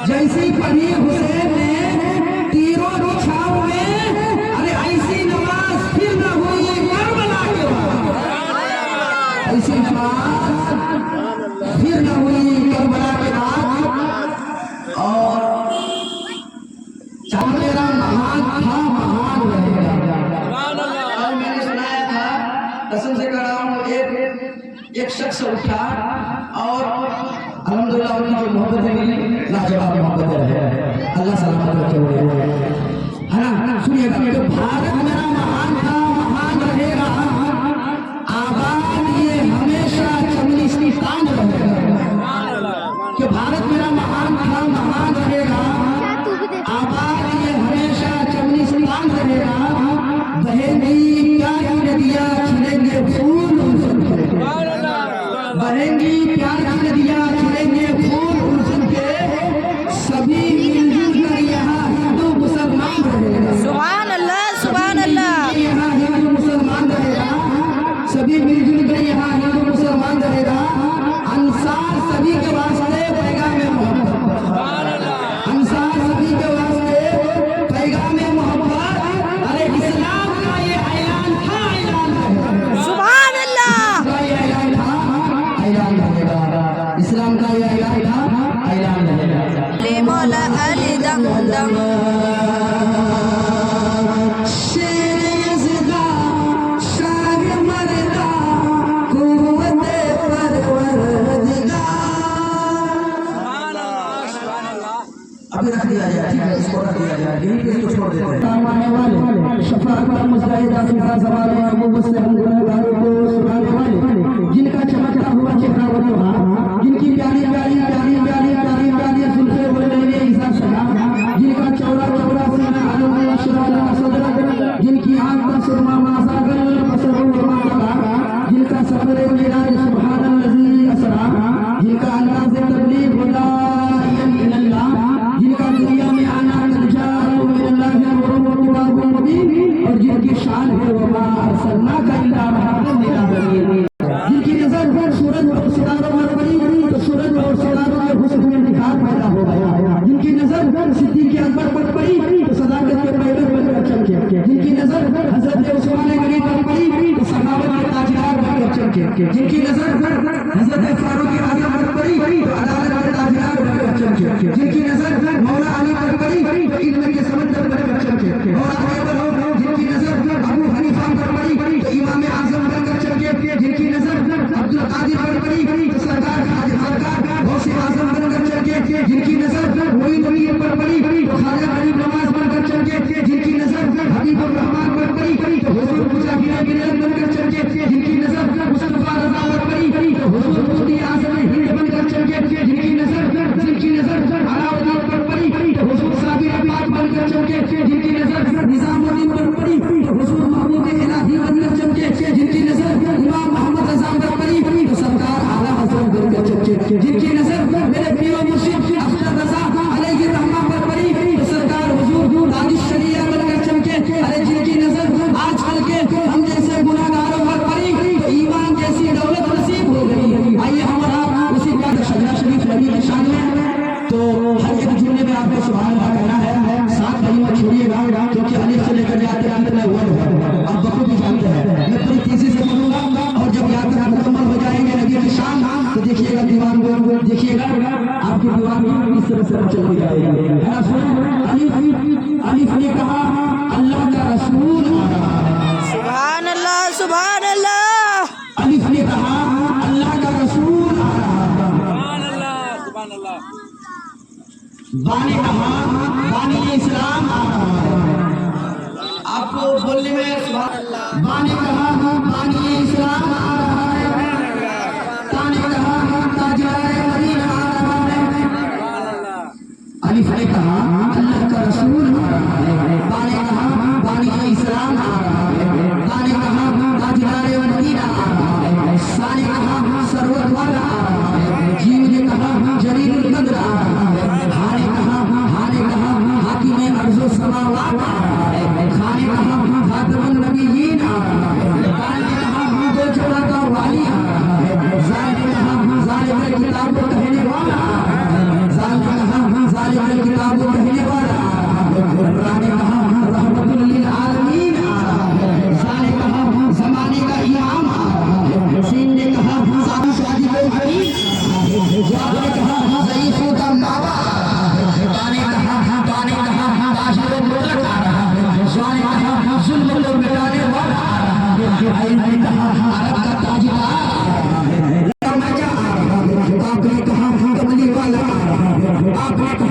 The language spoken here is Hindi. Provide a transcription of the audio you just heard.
जैसी पढ़ी हुसैन ने तीरों की छाव में, अरे ऐसी नमाज फिर न हुई करबला के बाद, ऐसी नमाज फिर न हुई करबला के बाद। और चाहे मेरा महान था महान रहेगा। और मैंने सुनाया था, कसम से कह रहा हूँ, एक शख्स उठा और अल्हम्दुलिल्लाह उनकी जो मोहब्बत मिली लाजवाब मोहब्बत है। अल्लाह सलामत रखे हुए है ना। सुनिएगा, तो भारत मेरा महान था महान रहेगा, आबाद ये हमेशा चमनिस्तान रहेगा। कि भारत मेरा महान था महान रहेगा, आबाद ये हमेशा चमनिस्तान रहेगा। बहेंगी प्यार की नदियाँ खिलेंगे फूल उनसन के, बहेंगी प्यार की नदियाँ खिलेंगे फूल उनसन के, सभी मिलजुल कर यहाँ हिंदू मुसलमान रहेगा। सुभान अल्लाह, सुभान अल्लाह। यहाँ हिंदू मुसलमान रहेगा, सभी मिलजुल कर यहाँ हिंदू मुसलमान रहेगा। अंसार सभी के वास्ते पैगाम मोहब्बत, अंसार सभी के वास्ते पैगाम मोहब्बत। अरे इस्लाम का ये ऐलान था, ऐलान है। सुभान अल्लाह। ये ऐलान था, ऐलान रहेगा। इस्लाम का ये ऐलान था, ऐलान रहेगा। ले मौला अली दम दम। शेर यज़दा शाह मर्दा कुव्वते परवरदिगार। अभी रख दिया जाए, ठीक है, इसको रख दिया जाए, यहीं पे इसको छोड़ देते हैं। आने वाले शफाअत का मुस्ताहिद आसिफा सवाल है, मुझसे हम गुनहगारों को सुनाने वाले, जिनका चमकता हुआ चेहरा वो लोहा, जिनकी प्यारी प्यारी प्यारी प्यारी प्यारी प्यारी जुल्फे वो लेने ईसा सदा, जिनका चौड़ा चौड़ा सीना आलम अशरा सदर, जिनकी आंख का सुरमा मासागल बसर व माला, जिनका सफर मिराज सुभान अल्लज़ी असरा, जिनका अंदाज़ तबलीग व ला इलाहा इल्लल्लाह, जिनका दुनिया में आना नजारो मिनल्लाह व किताबुल मुबीन, और जिनकी शान है वो मा अरसलना का इल्ला रहमतन लिल आलमीन। जिनकी नजर पर सूरज और सितारों पर पड़ी तो सूरज और सितारों के हुस्न में निखार पैदा हो गया। जिनकी नजर पर सिद्दीक़ अकबर पर पड़ी तो सदाकत के पहले बनकर चमके। जिनकी नजर पर हजरत उस्मान गनी पर पड़ी तो सखावत के ताजदार बनकर चमके। जिनकी नजर पर हजरत फारूक आज़म पर पड़ी तो अदालत के ताजदार बनकर चमके। जिनकी नजर पर मौला अली पर पड़ी तो इल्म के समंदर बनकर चमके। और जिनकी नजर पर अबू हनीफा पर पड़ी तो इमाम आजम बनकर चमके। जिनकी नजर अब्दुल कादिर पर पड़ी तो सरकार गौसे आजम बनकर चमके। जिनकी नजर मोइनुद्दीन पर पड़ी तो ख्वाजा गरीब नवाज बनकर चमके। जिनकी नजर हबीबुर रहमान पर पड़ी तो हुजूर मुजाहिद बिलाल बनकर चमके। जिनकी नजर मुस्तफा रज़ा पर पड़ी तो हुजूर मुफ्ती आज़म हिंद बनकर चमके। जिनकी नजर अलाउद्दीन पर पड़ी तो हुजूर साबिर अब्बास बनकर चमके। जिनकी नजर निजामुद्दीन पर पड़ी तो हुजूर महबूब इलाही बनकर चमके। जिनकी नजर इमाम मोहम्मद रज़ा पर पड़ी तो सरकार आला हज़रत बनकर चमके। जिनकी नजर मेरे प्रिय मुर्शिद अख्तर रज़ा अलैहि रहमा पर पड़ी तो सरकार हुजूर दानिश शरीया बनकर चमके। अरे जिनकी नजर आज कल के हम जैसे गुनाहगारों पर पड़ी तो ईमान जैसी दौलत नसीब हो गई। आइए हमारा उसी का शजरा शरीफ नबी की शान में, तो हर एक जुमले में आपको सुभान अल्लाह कहना है। साथ भाई मत छोड़िएगा, क्योंकि अलिफ से लेकर जाते अंत में वर्ड है, आप बखूबी जानते हैं। मैं पूरी तेजी से पढ़ूंगा और जब यात्रा मुकम्मल हो जाएंगे नबी की शान, तो देखिएगा दीवान को, देखिएगा आपकी दीवान भी इस तरह से चल जाएगी। अलिफ ने कहा अल्लाह का रसूल आ रहा है। सुभान अल्लाह, सुभान अल्लाह। अलिफ ने कहा अल्लाह का रसूल आ रहा है। सुभान अल्लाह, सुभान अल्लाह। बा ने कहा बानी इस्लाम आ रहा है। आपको बोलने में सुभान अल्लाह। बा ने कहा बानी इस्लाम आ रहा है। ता ने कहा ताजदार मदीना आ रहा है। अलिफ ने कहा अल्लाह का रसूल आ रहा है। बा ने कहा बानी इस्लाम आ रहा है। ता ने कहा ताजदार मदीना आ रहा है। सा ने कहा सरवत वाला आ रहा है। जीव ने कहा जलीलुल कद्र आ रहा है। हा ने कहा हाकिम अर्ज़ व समावात आ रहा है। खा ने कहा खातमुन नबिय्यीन आ रहा है। फातिहा